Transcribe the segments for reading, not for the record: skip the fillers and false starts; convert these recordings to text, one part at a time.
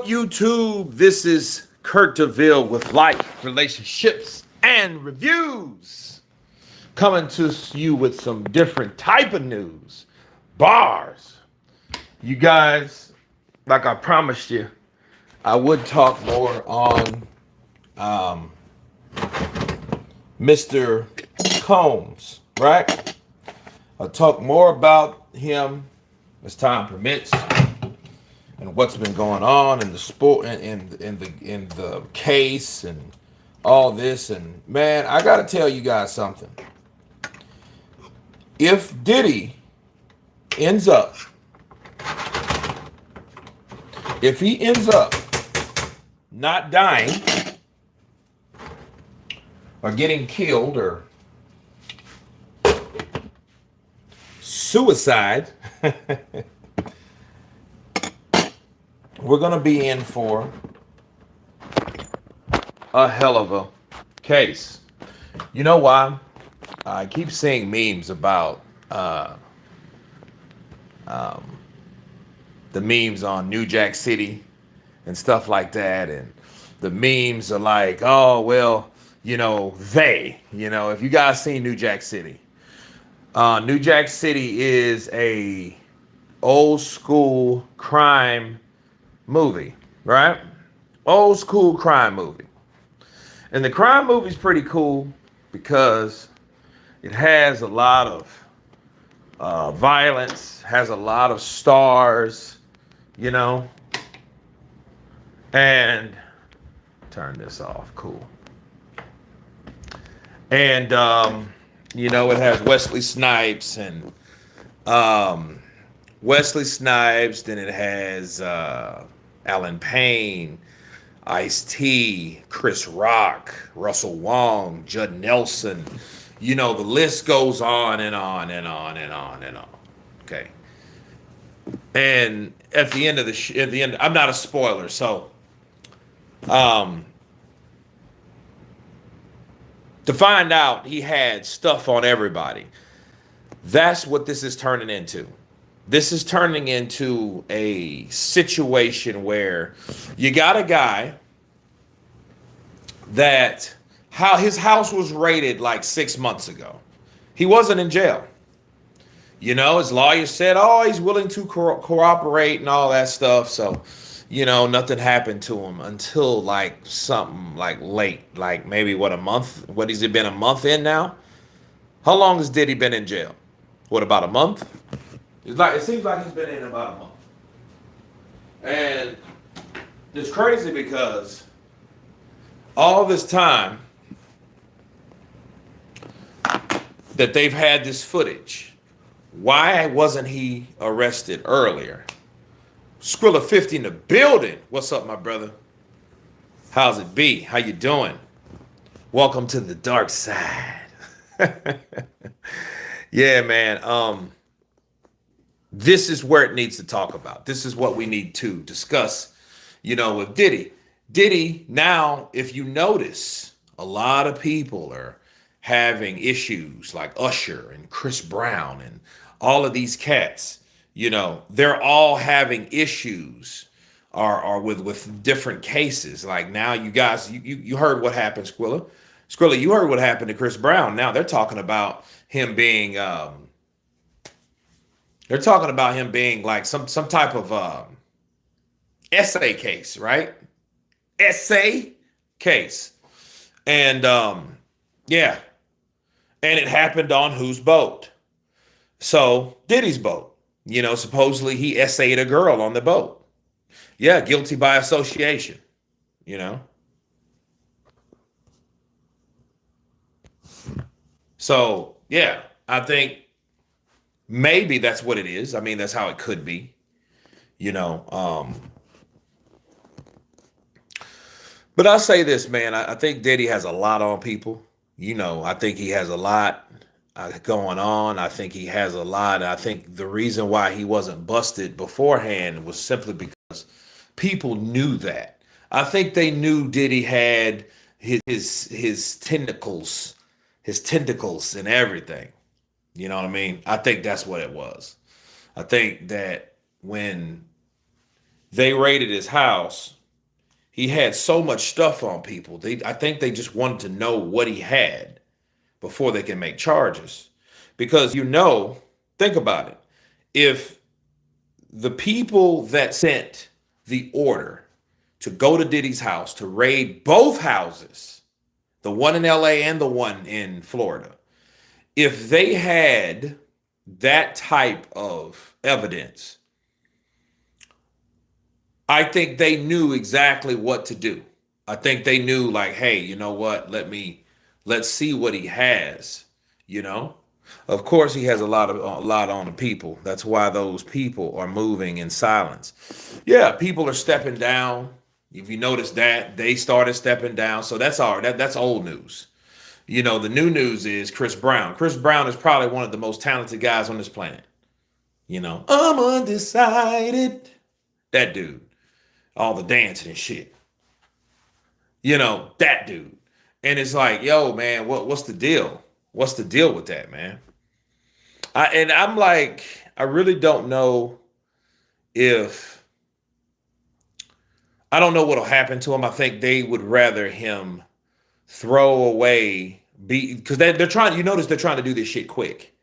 YouTube? This is Kurt DeVille with life, relationships, and reviews. Coming to you with some different type of news. Bars. You guys, like I promised you, I would talk more on Mr. Combs, right? I'll talk more about him as time permits and what's been going on in the sport and in the case and all this. And man, I gotta tell you guys something. If Diddy ends up, if he ends up not dying or getting killed or suicide, we're going to be in for a hell of a case. You know why? I keep seeing memes about the memes on New Jack City and stuff like that. And the memes are like, oh, well, if you guys seen New Jack City, New Jack City is a old school crime movie, right? Old school crime movie. And the crime movie's pretty cool because it has a lot of violence, has a lot of stars, and turn this off. Cool. And, it has Wesley Snipes and then it has Alan Payne, Ice-T, Chris Rock, Russell Wong, Judd Nelson. The list goes on and on and on and on and on. Okay. And at the end of I'm not a spoiler, so to find out he had stuff on everybody. That's what this is turning into. This is turning into a situation where you got a guy that his house was raided like 6 months ago. He wasn't in jail. His lawyer said, he's willing to cooperate and all that stuff. So, nothing happened to him until like something like late, like maybe a month? What has it been, a month in now? How long has Diddy been in jail? What, about a month? It seems like he's been in about a month. And it's crazy because all this time that they've had this footage, why wasn't he arrested earlier? Skrilla 50 in the building. What's up, my brother? How's it be? How you doing? Welcome to the dark side. Yeah, man. This is where it needs to talk about. This is what we need to discuss, with Diddy. Diddy, now, if you notice, a lot of people are having issues like Usher and Chris Brown and all of these cats. They're all having issues or with different cases. Like now you guys, you heard what happened, Skrilla. Skrilla, you heard what happened to Chris Brown. Now they're talking about him being like some type of essay case, right? Essay case. And yeah. And it happened on whose boat? So Diddy's boat. Supposedly he essayed a girl on the boat. Yeah, guilty by association. So yeah, I think maybe that's what it is. I mean, that's how it could be. But I'll say this, man. I think Diddy has a lot on people. I think he has a lot going on. I think he has a lot. I think the reason why he wasn't busted beforehand was simply because people knew that. I think they knew Diddy had his tentacles and everything. You know what I mean? I think that's what it was. I think that when they raided his house, he had so much stuff on people. I think they just wanted to know what he had before they can make charges. Because think about it. If the people that sent the order to go to Diddy's house to raid both houses, the one in LA and the one in Florida, if they had that type of evidence, I think they knew exactly what to do. I think they knew, like, hey, you know what? Let's see what he has. You know, of course he has a lot on the people. That's why those people are moving in silence. Yeah, people are stepping down. If you notice that they started stepping down, so that's old news. The new news is Chris Brown. Chris Brown is probably one of the most talented guys on this planet. I'm undecided. That dude, all the dancing and shit. That dude. And it's like, yo, man, what's the deal? What's the deal with that, man? I'm like, I really don't know if I don't know what'll happen to him. I think they would rather him throw away because they're trying. You notice they're trying to do this shit quick.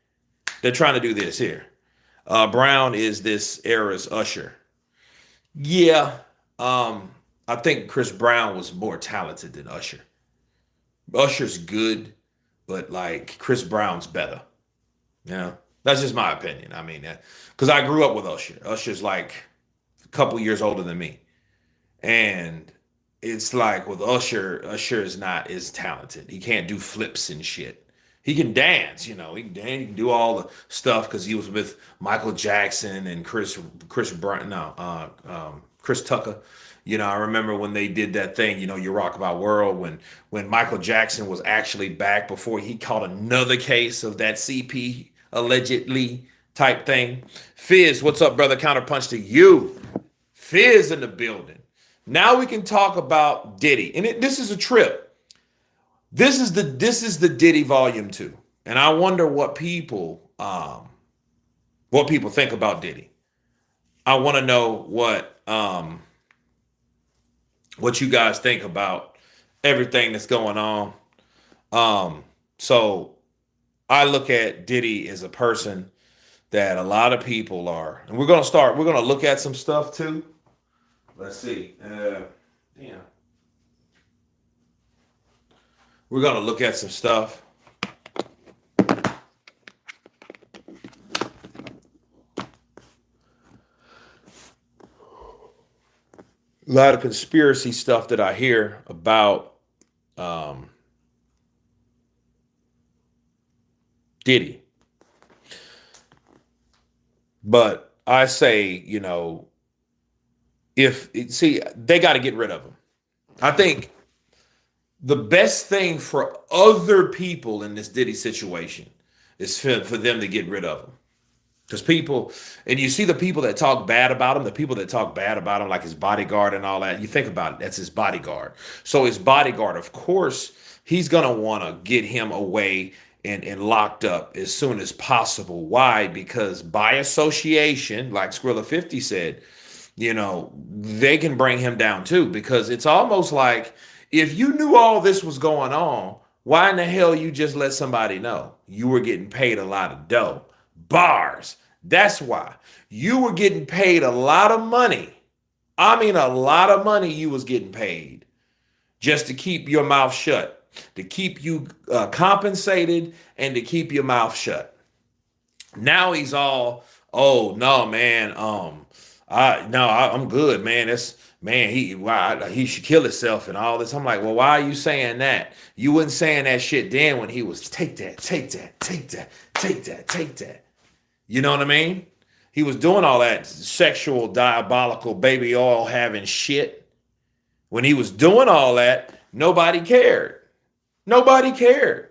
They're trying to do this here. Brown is this era's Usher. Yeah, I think Chris Brown was more talented than Usher. Usher's good, but like Chris Brown's better. That's just my opinion. I mean, because I grew up with Usher. Usher's like a couple years older than me, and it's like with Usher is not as talented. He can't do flips and shit. He can dance, he can do all the stuff because he was with Michael Jackson and Chris Brown, Chris Tucker. I remember when they did that thing, You Rock My World, when Michael Jackson was actually back before he caught another case of that CP allegedly type thing. Fizz, what's up, brother? Counterpunch to you. Fizz in the building. Now we can talk about Diddy. And this is a trip. This is the Diddy Volume 2. And I wonder what people think about Diddy. I want to know what you guys think about everything that's going on. So I look at Diddy as a person that a lot of people are, and we're going to look at some stuff too. Let's see. We're going to look at some stuff. A lot of conspiracy stuff that I hear about Diddy. But I say, they got to get rid of him. I think the best thing for other people in this Diddy situation is for them to get rid of him. Because people, and you see the people that talk bad about him, like his bodyguard and all that, you think about it, that's his bodyguard. So his bodyguard, of course, he's going to want to get him away and locked up as soon as possible. Why? Because by association, like Skrilla 50 said, they can bring him down too. Because it's almost like if you knew all this was going on, why in the hell you just let somebody know? You were getting paid a lot of dough. Bars. That's why. You were getting paid a lot of money. I mean, a lot of money you was getting paid just to keep your mouth shut, to keep you compensated and to keep your mouth shut. Now he's all, oh no, man. I'm good, man. He should kill himself and all this. I'm like, well, why are you saying that? You wasn't saying that shit then when he was take that, take that, take that, take that, take that. You know what I mean? He was doing all that sexual, diabolical, baby oil having shit. When he was doing all that, nobody cared. Nobody cared.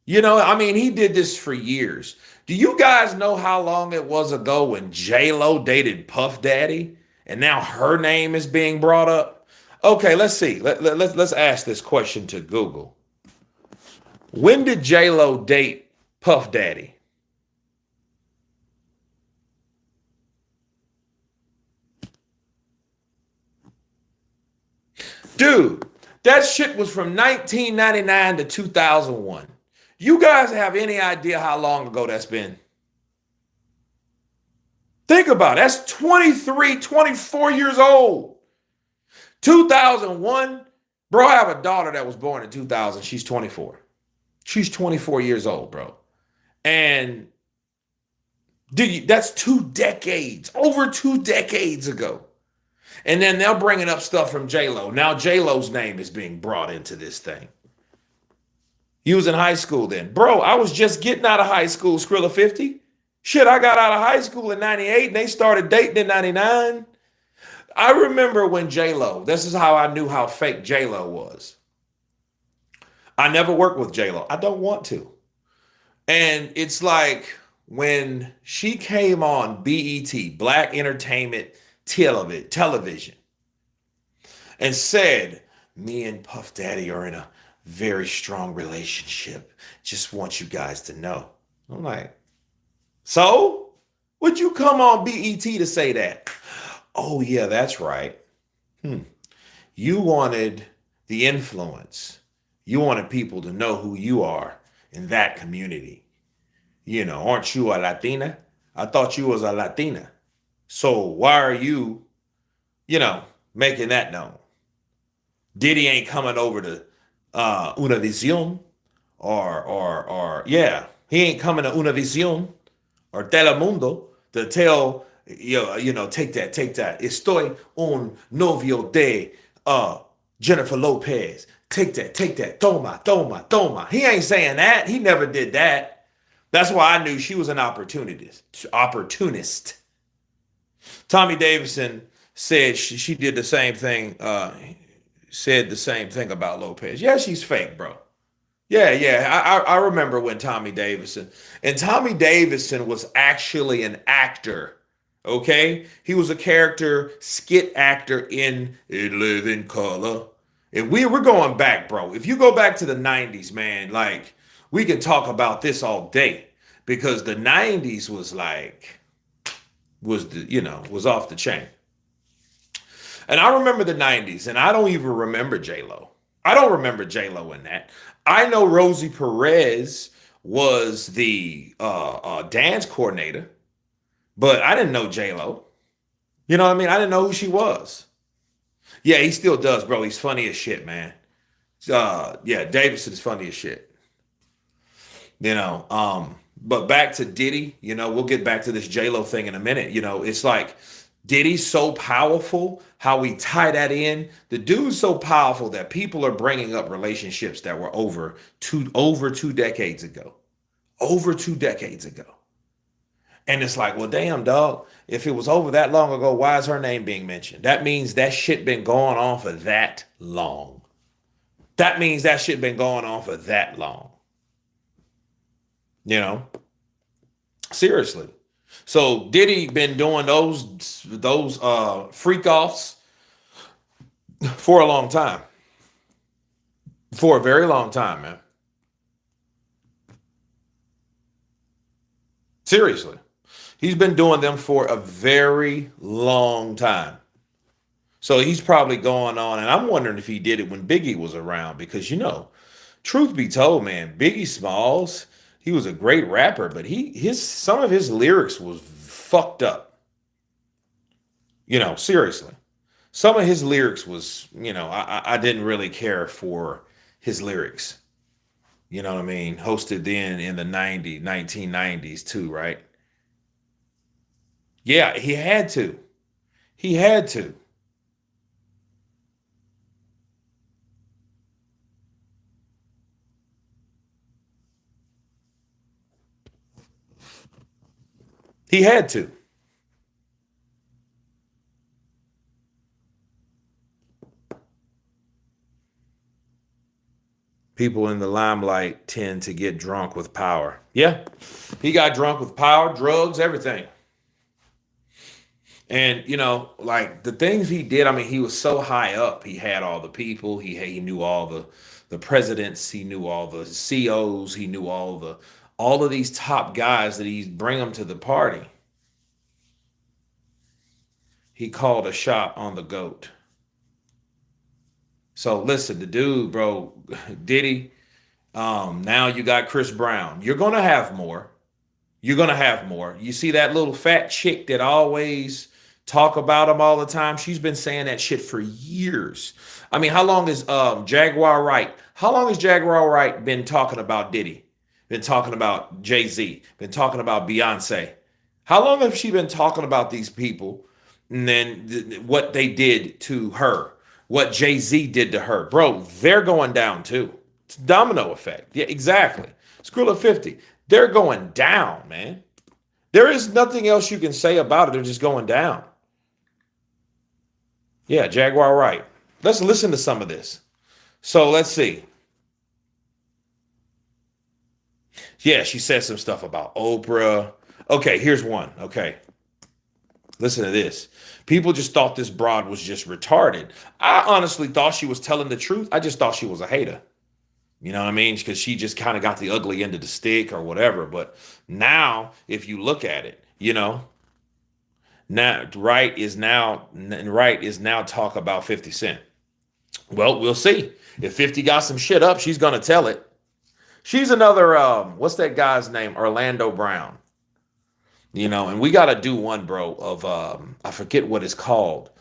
He did this for years. Do you guys know how long it was ago when J-Lo dated Puff Daddy? And now her name is being brought up? Okay, let's see. Let's ask this question to Google. When did J-Lo date Puff Daddy? Dude, that shit was from 1999 to 2001. You guys have any idea how long ago that's been? Think about it. That's 23, 24 years old. 2001. Bro, I have a daughter that was born in 2000. She's 24. She's 24 years old, bro. And that's 2 decades, over 2 decades ago. And then they're bringing up stuff from J-Lo. Now J-Lo's name is being brought into this thing. He was in high school then. Bro, I was just getting out of high school, Skrilla 50. Shit, I got out of high school in 98 and they started dating in 99. I remember when J-Lo, this is how I knew how fake J-Lo was. I never worked with J-Lo. I don't want to. And it's like when she came on BET, Black Entertainment Television, and said, me and Puff Daddy are in a very strong relationship. Just want you guys to know. I'm like, so? Would you come on BET to say that? Oh, yeah, that's right. You wanted the influence. You wanted people to know who you are in that community. You know, aren't you a Latina? I thought you was a Latina. So why are you, making that known? Diddy ain't coming over to Univision or he ain't coming to Univision or Telemundo to tell, take that. Estoy un novio de Jennifer Lopez. Take that. Toma. He ain't saying that. He never did that. That's why I knew she was an opportunist. Tommy Davidson said she did the same thing, said the same thing about Lopez. Yeah, she's fake, bro. Yeah. I remember when Tommy Davidson was actually an actor. Okay? He was a character, skit actor in In Living Color. And we're going back, bro. If you go back to the 90s, man, like, we can talk about this all day because the 90s was off the chain. And I remember the 90s, and I don't even remember J-Lo. I don't remember J-Lo in that. I know Rosie Perez was the dance coordinator, but I didn't know J-Lo. You know what I mean? I didn't know who she was. Yeah, he still does, bro. He's funny as shit, man. Davidson's funny as shit. But back to Diddy, we'll get back to this J-Lo thing in a minute. It's like Diddy's so powerful, how we tie that in. The dude's so powerful that people are bringing up relationships that were over 2 decades ago. Over 2 decades ago. And it's like, well, damn, dog, if it was over that long ago, why is her name being mentioned? That means that shit been going on for that long. Seriously. So Diddy been doing those freak offs for a long time. For a very long time, man. Seriously. He's been doing them for a very long time. So he's probably going on, and I'm wondering if he did it when Biggie was around because, truth be told, man, Biggie Smalls, he was a great rapper, but some of his lyrics was fucked up. Seriously. Some of his lyrics was, I didn't really care for his lyrics. You know what I mean? Hosted then in the 1990s too, right? Yeah, he had to. He had to. He had to. People in the limelight tend to get drunk with power. Yeah, he got drunk with power, drugs, everything. And like the things he did, I mean, he was so high up. He had all the people. He knew all the presidents. He knew all the COs. He knew all of these top guys that he'd bring them to the party. He called a shot on the GOAT. So listen, the dude, bro, Diddy. Now you got Chris Brown. You're gonna have more. You're gonna have more. You see that little fat chick that always talk about him all the time? She's been saying that shit for years. I mean, how long is Jaguar Wright? How long has Jaguar Wright been talking about Diddy? Been talking about Jay-Z? Been talking about Beyonce? How long have she been talking about these people and then what they did to her? What Jay-Z did to her? Bro, they're going down too. It's a domino effect. Yeah, exactly. Skrilla 50. They're going down, man. There is nothing else you can say about it. They're just going down. Yeah, Jaguar Wright. Let's listen to some of this. So let's see. Yeah, she said some stuff about Oprah. Okay, here's one. Okay, listen to this. People just thought this broad was just retarded. I honestly thought she was telling the truth. I just thought she was a hater. You know what I mean? Because she just kind of got the ugly end of the stick or whatever. But now, if you look at it, now Wright is now talk about 50 Cent. Well, we'll see. If 50 got some shit up, she's gonna tell it. She's another what's that guy's name? Orlando Brown. And we gotta do one, bro, of I forget what it's called.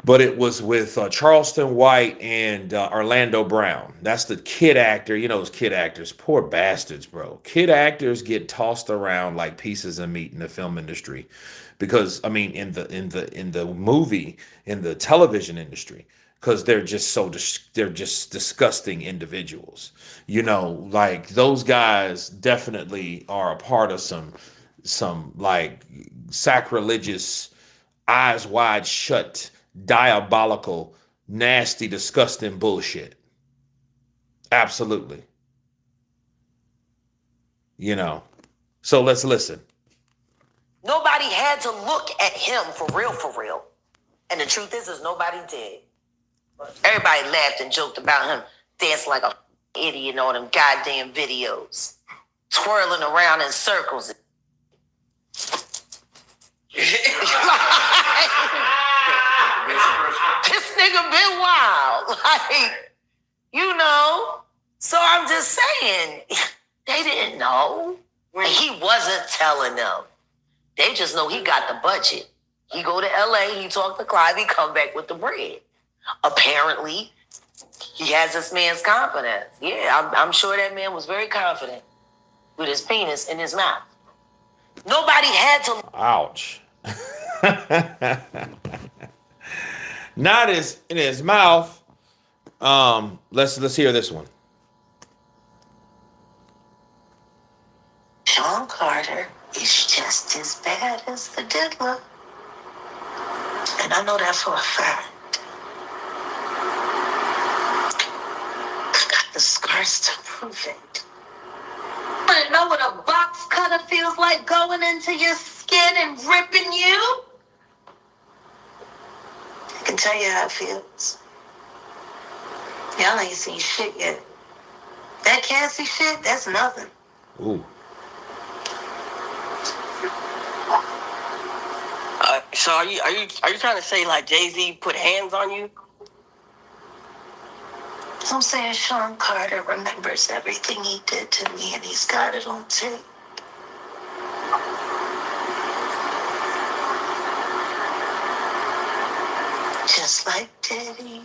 But it was with Charleston White and Orlando Brown. That's the kid actor. Those kid actors, poor bastards, bro. Kid actors get tossed around like pieces of meat in the film industry, because I mean, in the movie, in the television industry, because they're just they're just disgusting individuals. Like those guys definitely are a part of some like sacrilegious, eyes wide shut, diabolical, nasty, disgusting bullshit. Absolutely. So let's listen. Nobody had to look at him for real. And the truth is nobody did. Everybody laughed and joked about him dancing like a idiot in all them goddamn videos, twirling around in circles. This nigga been wild. So I'm just saying, they didn't know. And he wasn't telling them. They just know he got the budget. He go to LA, he talk to Clive, he come back with the bread. Apparently, he has this man's confidence. Yeah, I'm sure that man was very confident with his penis in his mouth. Nobody had to. Ouch. Not in his mouth. Let's hear this one. Sean Carter is just as bad as the diddler. And I know that for a fact. I got the scars to prove it. Want to know what a box cutter feels like going into your skin and ripping you? I can tell you how it feels. Y'all ain't seen shit yet. That Cassie shit, that's nothing. Ooh. So are you trying to say like Jay-Z put hands on you? I'm saying Sean Carter remembers everything he did to me, and he's got it on tape. Just like Diddy,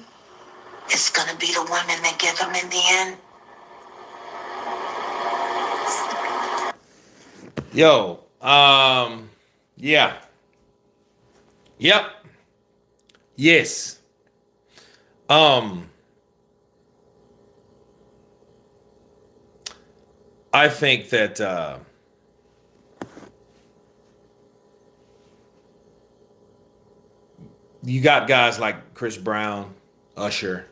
it's gonna be the women that give him in the end. Yo, yeah. Yep. Yes. I think that you got guys like Chris Brown, Usher.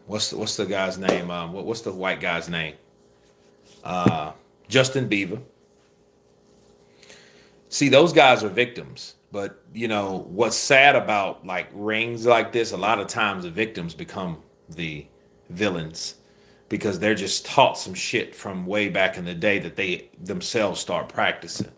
What's the guy's name? What's the white guy's name? Justin Bieber. See, those guys are victims. But what's sad about like rings like this? A lot of times the victims become the villains, because they're just taught some shit from way back in the day that they themselves start practicing.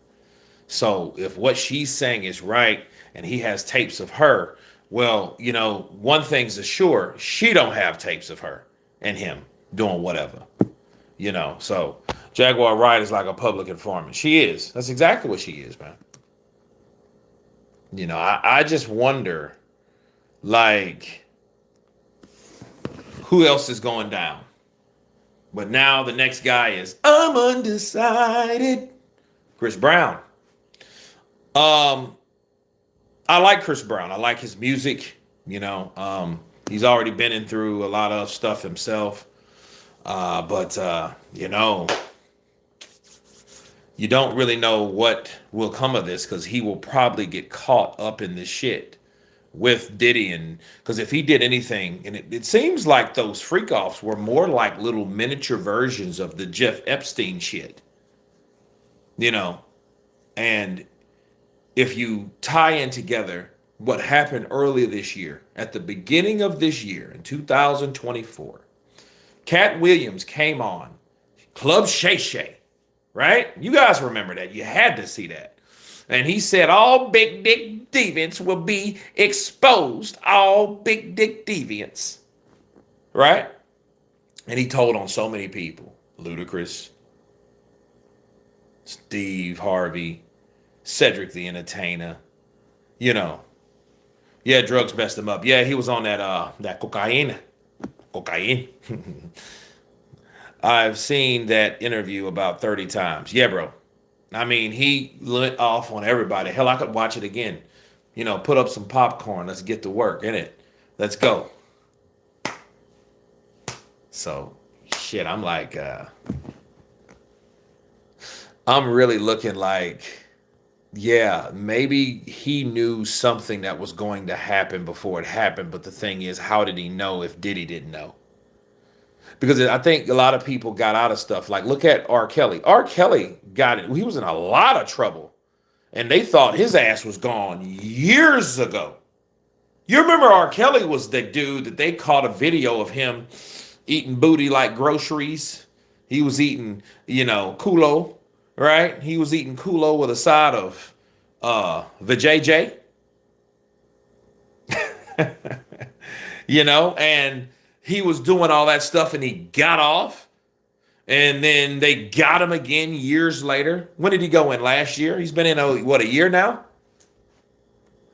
So if what she's saying is right and he has tapes of her, Well, you know, one thing's assured, she don't have tapes of her and him doing whatever. You know, so Jaguar Wright is like a public informant. She is. That's exactly what she is, man. You know, I just wonder, like, who else is going down? But now the next guy is, I'm undecided. Chris Brown. I like Chris Brown. I like his music. You know, he's already been in through a lot of stuff himself. But you know, you don't really know what will come of this because he will probably get caught up in this shit with Diddy. And because if he did anything, and it seems like those freak offs were more like little miniature versions of the Jeff Epstein shit, you know, and if you tie in together what happened earlier this year, at the beginning of this year in 2024, Cat Williams came on Club Shay Shay, right? You guys remember that. You had to see that. And he said all big dick deviants will be exposed. All big dick deviants, right? And he told on so many people. Ludacris, Steve Harvey, Cedric the Entertainer, you know. Yeah, drugs messed him up. Yeah, he was on that cocaine. I've seen that interview about 30 times. Yeah, bro. I mean, he lit off on everybody. Hell, I could watch it again. You know, put up some popcorn. Let's get to work, innit? Let's go. So, shit, I'm like, I'm really looking like, yeah, maybe he knew something that was going to happen before it happened. But the thing is, how did he know if Diddy didn't know? Because I think a lot of people got out of stuff. Like, look at R. Kelly. R. Kelly got it. He was in a lot of trouble. And they thought his ass was gone years ago. You remember R. Kelly was the dude that they caught a video of him eating booty like groceries. He was eating, you know, culo, right? He was eating culo with a side of vajayjay. You know, and he was doing all that stuff and he got off. And then they got him again years later. When did he go in? Last year? He's been in, a year now?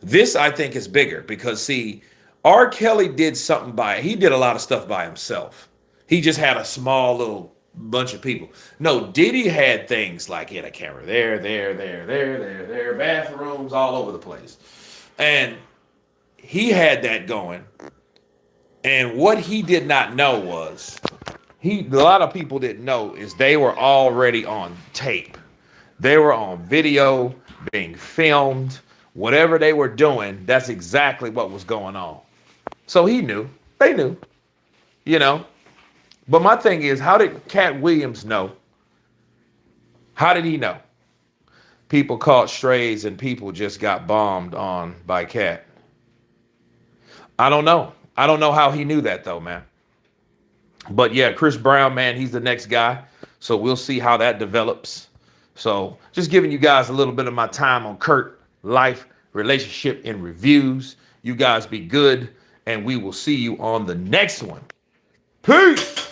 This, I think, is bigger because, see, R. Kelly did something he did a lot of stuff by himself. He just had a small little bunch of people. No, Diddy had things like he had a camera there, bathrooms all over the place. And he had that going. And what he did not know was, a lot of people didn't know is they were already on tape. They were on video, being filmed. Whatever they were doing, that's exactly what was going on. So he knew. They knew. You know. But my thing is, how did Cat Williams know? How did he know? People caught strays and people just got bombed on by Cat. I don't know. I don't know how he knew that, though, man. But yeah, Chris Brown, man, he's the next guy. So we'll see how that develops. So just giving you guys a little bit of my time on Kurt, life, relationship, and reviews. You guys be good, and we will see you on the next one. Peace.